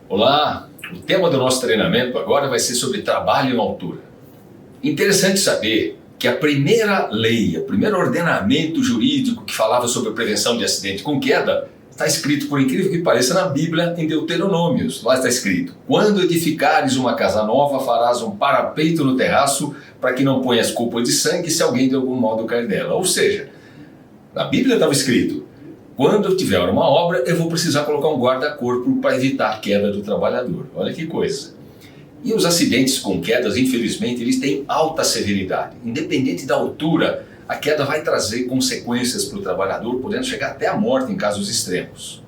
Olá, o tema do nosso treinamento agora vai ser sobre trabalho em altura. Interessante saber que a primeira lei, o primeiro ordenamento jurídico que falava sobre a prevenção de acidente com queda está escrito, por incrível que pareça, na Bíblia, em Deuteronômios. Lá está escrito: quando edificares uma casa nova, farás um parapeito no terraço para que não ponhas culpa de sangue se alguém de algum modo cair dela. Ou seja, na Bíblia estava escrito: quando eu tiver uma obra, eu vou precisar colocar um guarda-corpo para evitar a queda do trabalhador. Olha que coisa. E os acidentes com quedas, infelizmente, eles têm alta severidade. Independente da altura, a queda vai trazer consequências para o trabalhador, podendo chegar até a morte em casos extremos.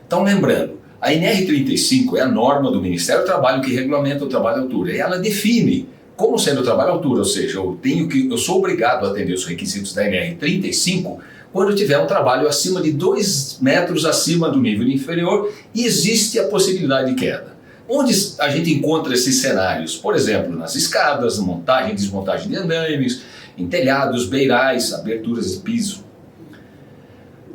Então, lembrando, a NR35 é a norma do Ministério do Trabalho que regulamenta o trabalho à altura. E ela define como sendo o trabalho à altura, ou seja, eu sou obrigado a atender os requisitos da NR35 quando tiver um trabalho acima de 2 metros acima do nível inferior e existe a possibilidade de queda. Onde a gente encontra esses cenários? Por exemplo, nas escadas, montagem e desmontagem de andaimes, em telhados, beirais, aberturas de piso.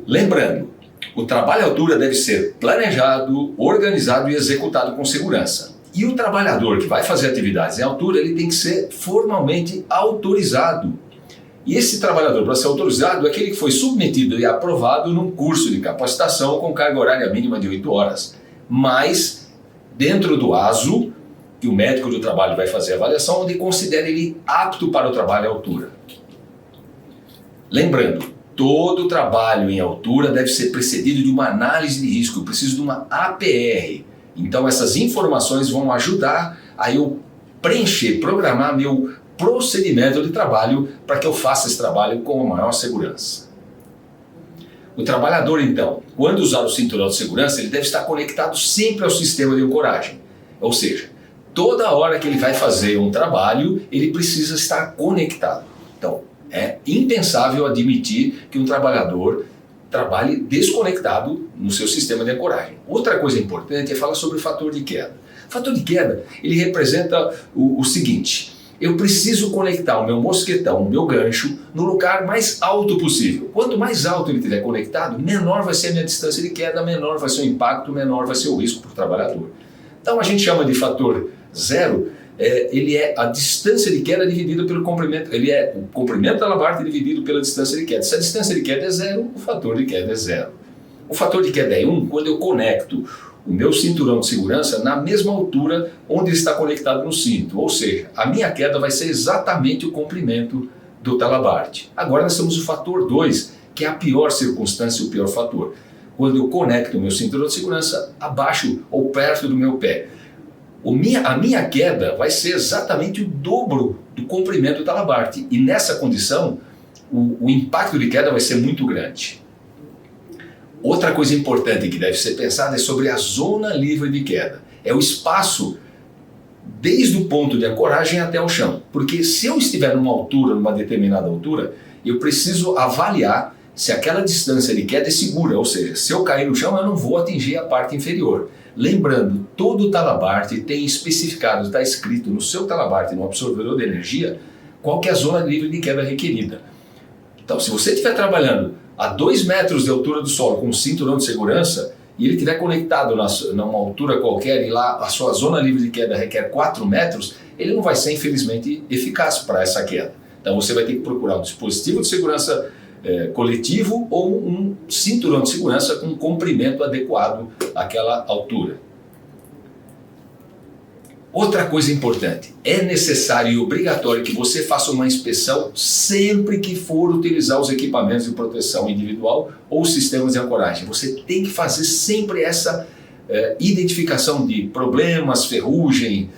Lembrando, o trabalho à altura deve ser planejado, organizado e executado com segurança. E o trabalhador que vai fazer atividades em altura, ele tem que ser formalmente autorizado. E esse trabalhador, para ser autorizado, é aquele que foi submetido e aprovado num curso de capacitação com carga horária mínima de 8 horas. Mas, dentro do ASO, que o médico do trabalho vai fazer a avaliação, onde considera ele apto para o trabalho à altura. Lembrando, todo trabalho em altura deve ser precedido de uma análise de risco. Eu preciso de uma APR. Então, essas informações vão ajudar a eu preencher, programar meu procedimento de trabalho para que eu faça esse trabalho com a maior segurança. O trabalhador, então, quando usar o cinturão de segurança, ele deve estar conectado sempre ao sistema de ancoragem. Ou seja, toda hora que ele vai fazer um trabalho, ele precisa estar conectado. Então, é impensável admitir que um trabalhador trabalhe desconectado no seu sistema de ancoragem. Outra coisa importante é falar sobre o fator de queda. O fator de queda, ele representa o seguinte: eu preciso conectar o meu mosquetão, o meu gancho, no lugar mais alto possível. Quanto mais alto ele estiver conectado, menor vai ser a minha distância de queda, menor vai ser o impacto, menor vai ser o risco para o trabalhador. Então a gente chama de fator zero, ele é a distância de queda dividida pelo comprimento, ele é o comprimento da labarta dividido pela distância de queda. Se a distância de queda é zero, o fator de queda é zero. O fator de queda é 1 quando eu conecto o meu cinturão de segurança na mesma altura onde ele está conectado no cinto, ou seja, a minha queda vai ser exatamente o comprimento do talabarte. Agora nós temos o fator 2, que é a pior circunstância, o pior fator. Quando eu conecto o meu cinturão de segurança abaixo ou perto do meu pé. A minha queda vai ser exatamente o dobro do comprimento do talabarte, e nessa condição o impacto de queda vai ser muito grande. Outra coisa importante que deve ser pensada é sobre a zona livre de queda. É o espaço desde o ponto de ancoragem até o chão. Porque se eu estiver numa determinada altura, eu preciso avaliar se aquela distância de queda é segura. Ou seja, se eu cair no chão, eu não vou atingir a parte inferior. Lembrando, todo talabarte tem especificado, está escrito no seu talabarte, no absorvedor de energia, qual que é a zona livre de queda requerida. Então, se você estiver trabalhando a 2 metros de altura do solo com um cinturão de segurança e ele estiver conectado numa altura qualquer e lá a sua zona livre de queda requer 4 metros, ele não vai ser, infelizmente, eficaz para essa queda. Então você vai ter que procurar um dispositivo de segurança coletivo ou um cinturão de segurança com um comprimento adequado àquela altura. Outra coisa importante, é necessário e obrigatório que você faça uma inspeção sempre que for utilizar os equipamentos de proteção individual ou sistemas de ancoragem. Você tem que fazer sempre essa identificação de problemas, ferrugem,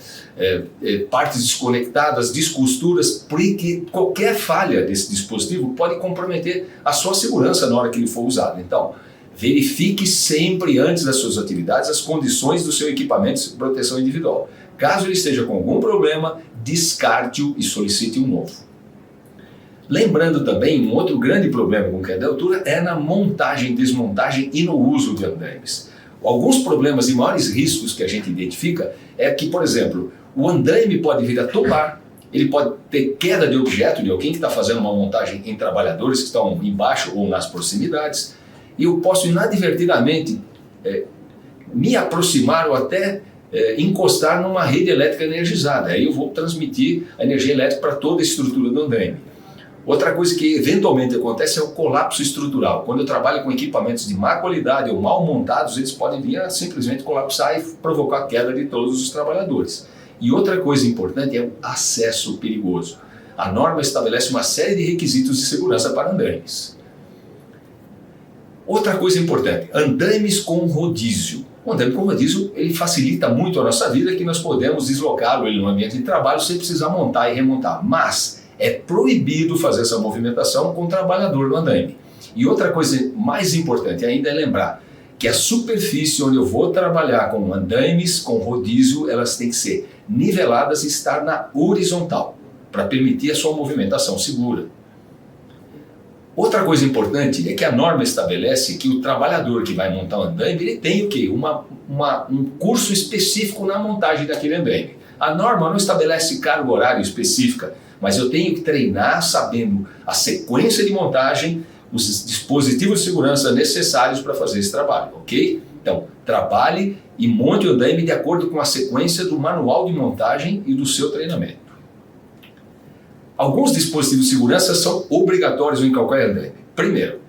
partes desconectadas, descosturas, porque qualquer falha desse dispositivo pode comprometer a sua segurança na hora que ele for usado. Então, verifique sempre antes das suas atividades as condições do seu equipamento de proteção individual. Caso ele esteja com algum problema, descarte-o e solicite um novo. Lembrando também, um outro grande problema com queda de altura é na montagem, desmontagem e no uso de andaimes. Alguns problemas e maiores riscos que a gente identifica é que, por exemplo, o andaime pode vir a tombar ele pode ter queda de objeto de alguém que está fazendo uma montagem em trabalhadores que estão embaixo ou nas proximidades, e eu posso inadvertidamente me aproximar ou até encostar numa rede elétrica energizada. Aí eu vou transmitir a energia elétrica para toda a estrutura do andaime. Outra coisa que eventualmente acontece é o colapso estrutural. Quando eu trabalho com equipamentos de má qualidade ou mal montados, eles podem vir a simplesmente colapsar e provocar a queda de todos os trabalhadores. E outra coisa importante é o acesso perigoso. A norma estabelece uma série de requisitos de segurança para andaimes. Outra coisa importante, andaimes com rodízio. O andaime com rodízio, ele facilita muito a nossa vida, que nós podemos deslocá-lo ele no ambiente de trabalho sem precisar montar e remontar. Mas é proibido fazer essa movimentação com o trabalhador no andaime. E outra coisa mais importante ainda é lembrar que a superfície onde eu vou trabalhar com andaimes com rodízio, elas têm que ser niveladas e estar na horizontal, para permitir a sua movimentação segura. Outra coisa importante é que a norma estabelece que o trabalhador que vai montar um andaime, ele tem o quê? Um curso específico na montagem daquele andaime. A norma não estabelece carga horária específica, mas eu tenho que treinar sabendo a sequência de montagem, os dispositivos de segurança necessários para fazer esse trabalho, ok? Então, trabalhe e monte o andaime de acordo com a sequência do manual de montagem e do seu treinamento. Alguns dispositivos de segurança são obrigatórios em qualquer andaime. Primeiro,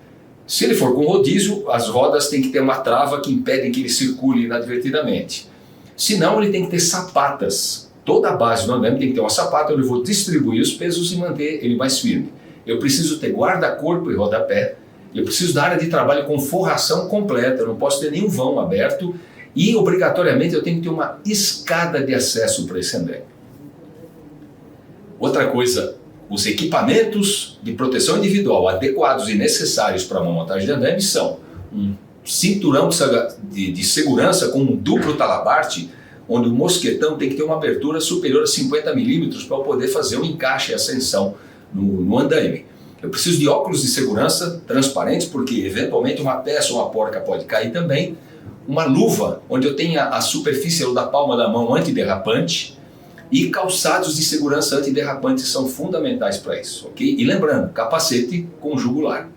se ele for com rodízio, as rodas têm que ter uma trava que impede que ele circule inadvertidamente. Se não, ele tem que ter sapatas. Toda a base do andaime tem que ter uma sapata onde eu vou distribuir os pesos e manter ele mais firme. Eu preciso ter guarda-corpo e rodapé. Eu preciso da área de trabalho com forração completa. Eu não posso ter nenhum vão aberto. E, obrigatoriamente, eu tenho que ter uma escada de acesso para esse andaime. Outra coisa, os equipamentos de proteção individual adequados e necessários para uma montagem de andaime são um cinturão de segurança com um duplo talabarte, onde o mosquetão tem que ter uma abertura superior a 50 milímetros para eu poder fazer um encaixe e ascensão no andaime. Eu preciso de óculos de segurança transparentes, porque eventualmente uma peça ou uma porca pode cair também. Uma luva, onde eu tenha a superfície da palma da mão antiderrapante. E calçados de segurança antiderrapante são fundamentais para isso, ok? E lembrando, capacete com jugular.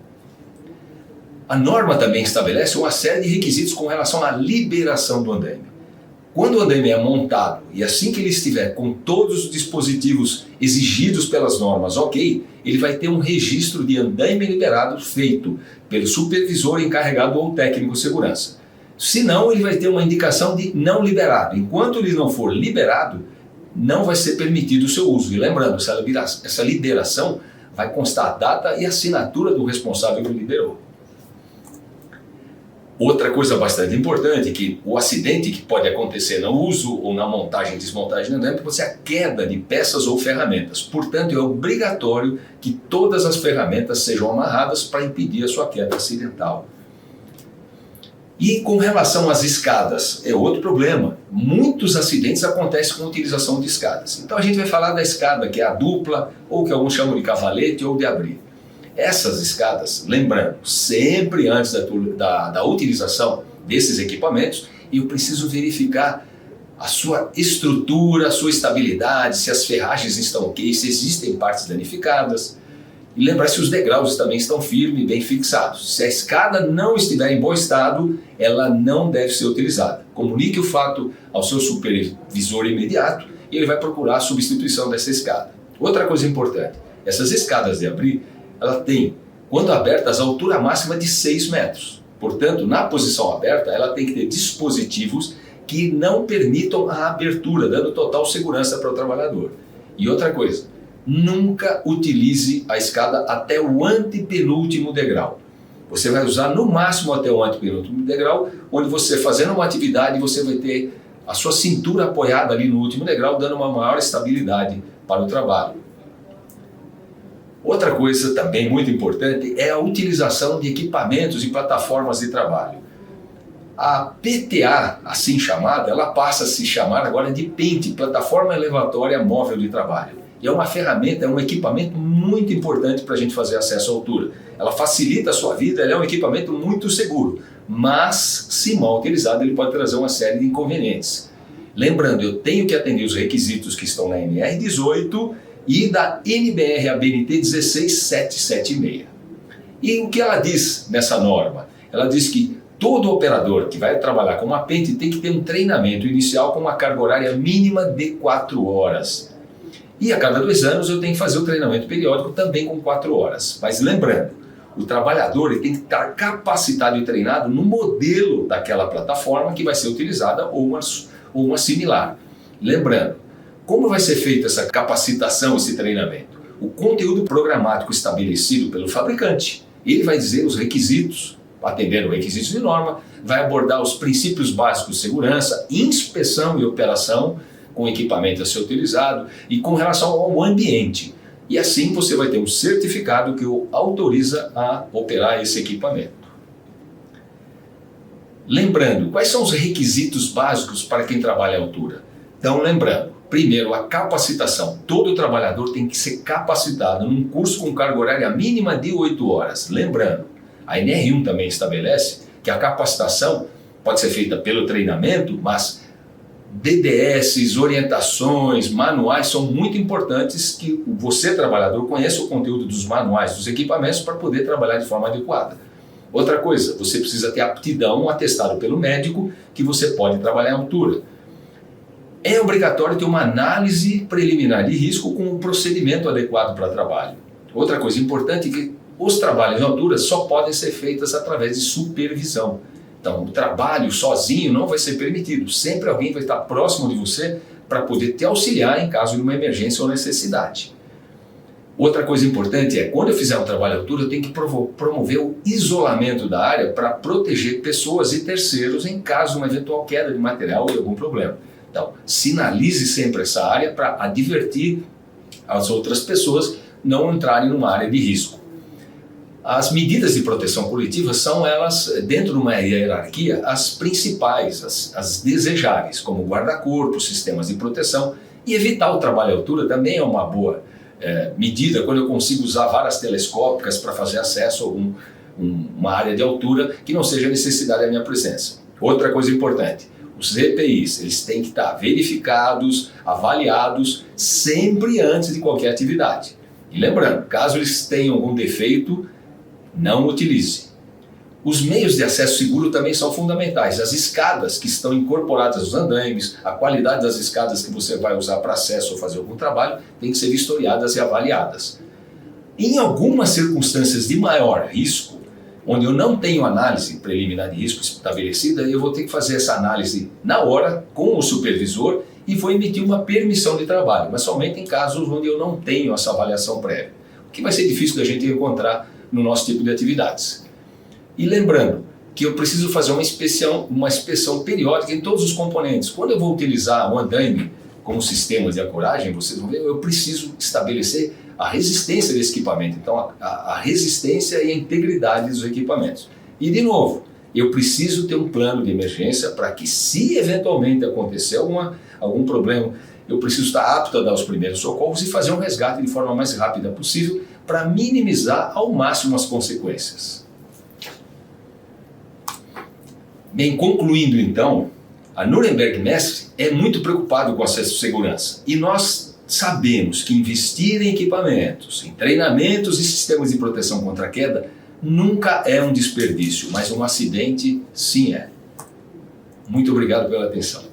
A norma também estabelece uma série de requisitos com relação à liberação do andaime. Quando o andaime é montado e assim que ele estiver com todos os dispositivos exigidos pelas normas, ok, ele vai ter um registro de andaime liberado feito pelo supervisor encarregado ou técnico de segurança. Se não, ele vai ter uma indicação de não liberado. Enquanto ele não for liberado, não vai ser permitido o seu uso. E lembrando, essa liberação vai constar a data e a assinatura do responsável que liberou. Outra coisa bastante importante é que o acidente que pode acontecer no uso ou na montagem e desmontagem do andaime pode ser a queda de peças ou ferramentas. Portanto, é obrigatório que todas as ferramentas sejam amarradas para impedir a sua queda acidental. E com relação às escadas, é outro problema. Muitos acidentes acontecem com a utilização de escadas. Então a gente vai falar da escada, que é a dupla, ou que alguns chamam de cavalete ou de abrir. Essas escadas, lembrando, sempre antes da utilização desses equipamentos, eu preciso verificar a sua estrutura, a sua estabilidade, se as ferragens estão ok, se existem partes danificadas. E lembrar se os degraus também estão firmes e bem fixados. Se a escada não estiver em bom estado, ela não deve ser utilizada. Comunique o fato ao seu supervisor imediato e ele vai procurar a substituição dessa escada. Outra coisa importante, essas escadas de abrir, ela tem, quando abertas, a altura máxima de 6 metros. Portanto, na posição aberta, ela tem que ter dispositivos que não permitam a abertura, dando total segurança para o trabalhador. E outra coisa, nunca utilize a escada até o antepenúltimo degrau. Você vai usar no máximo até o antepenúltimo degrau, onde você fazendo uma atividade, você vai ter a sua cintura apoiada ali no último degrau, dando uma maior estabilidade para o trabalho. Outra coisa também muito importante é a utilização de equipamentos e plataformas de trabalho. A PTA, assim chamada, ela passa a se chamar agora de PENT, Plataforma Elevatória Móvel de Trabalho. E é uma ferramenta, é um equipamento muito importante para a gente fazer acesso à altura. Ela facilita a sua vida, ela é um equipamento muito seguro, mas se mal utilizado ele pode trazer uma série de inconvenientes. Lembrando, eu tenho que atender os requisitos que estão na NR18 e da NBR ABNT 16776. E o que ela diz nessa norma? Ela diz que todo operador que vai trabalhar com uma pente tem que ter um treinamento inicial com uma carga horária mínima de 4 horas. E a cada 2 anos eu tenho que fazer o treinamento periódico também com 4 horas. Mas lembrando, o trabalhador ele tem que estar capacitado e treinado no modelo daquela plataforma que vai ser utilizada ou uma similar. Lembrando, como vai ser feita essa capacitação, esse treinamento? O conteúdo programático estabelecido pelo fabricante, ele vai dizer os requisitos, atendendo requisitos de norma, vai abordar os princípios básicos de segurança, inspeção e operação com o equipamento a ser utilizado e com relação ao ambiente. E assim você vai ter um certificado que o autoriza a operar esse equipamento. Lembrando, quais são os requisitos básicos para quem trabalha à altura? Então, lembrando, primeiro, a capacitação. Todo trabalhador tem que ser capacitado num curso com carga horária mínima de 8 horas. Lembrando, a NR1 também estabelece que a capacitação pode ser feita pelo treinamento, mas DDS, orientações, manuais são muito importantes que você, trabalhador, conheça o conteúdo dos manuais, dos equipamentos para poder trabalhar de forma adequada. Outra coisa, você precisa ter aptidão atestado pelo médico que você pode trabalhar à altura. É obrigatório ter uma análise preliminar de risco com um procedimento adequado para trabalho. Outra coisa importante é que os trabalhos de altura só podem ser feitos através de supervisão. Então, o trabalho sozinho não vai ser permitido. Sempre alguém vai estar próximo de você para poder te auxiliar em caso de uma emergência ou necessidade. Outra coisa importante é, quando eu fizer um trabalho à altura, eu tenho que promover o isolamento da área para proteger pessoas e terceiros em caso de uma eventual queda de material ou algum problema. Então, sinalize sempre essa área para advertir as outras pessoas não entrarem numa área de risco. As medidas de proteção coletiva são elas, dentro de uma hierarquia, as principais, as desejáveis, como guarda-corpo, sistemas de proteção, e evitar o trabalho à altura também é uma boa medida quando eu consigo usar varas telescópicas para fazer acesso a uma área de altura que não seja necessidade da minha presença. Outra coisa importante, os EPIs, eles têm que estar verificados, avaliados, sempre antes de qualquer atividade. E lembrando, caso eles tenham algum defeito, não utilize. Os meios de acesso seguro também são fundamentais. As escadas que estão incorporadas aos andaimes, a qualidade das escadas que você vai usar para acesso ou fazer algum trabalho, tem que ser vistoriadas e avaliadas. Em algumas circunstâncias de maior risco, onde eu não tenho análise preliminar de risco estabelecida, eu vou ter que fazer essa análise na hora com o supervisor e vou emitir uma permissão de trabalho, mas somente em casos onde eu não tenho essa avaliação prévia, o que vai ser difícil da gente encontrar no nosso tipo de atividades. E lembrando que eu preciso fazer uma inspeção periódica em todos os componentes. Quando eu vou utilizar o andaime como sistema de ancoragem, vocês vão ver, eu preciso estabelecer a resistência desse equipamento. Então, a resistência e a integridade dos equipamentos. E, de novo, eu preciso ter um plano de emergência para que, se eventualmente acontecer algum problema, eu preciso estar apto a dar os primeiros socorros e fazer um resgate de forma mais rápida possível para minimizar ao máximo as consequências. Bem, concluindo então, a Nuremberg Mestre é muito preocupado com o acesso de segurança e nós sabemos que investir em equipamentos, em treinamentos e sistemas de proteção contra a queda nunca é um desperdício, mas um acidente sim é. Muito obrigado pela atenção.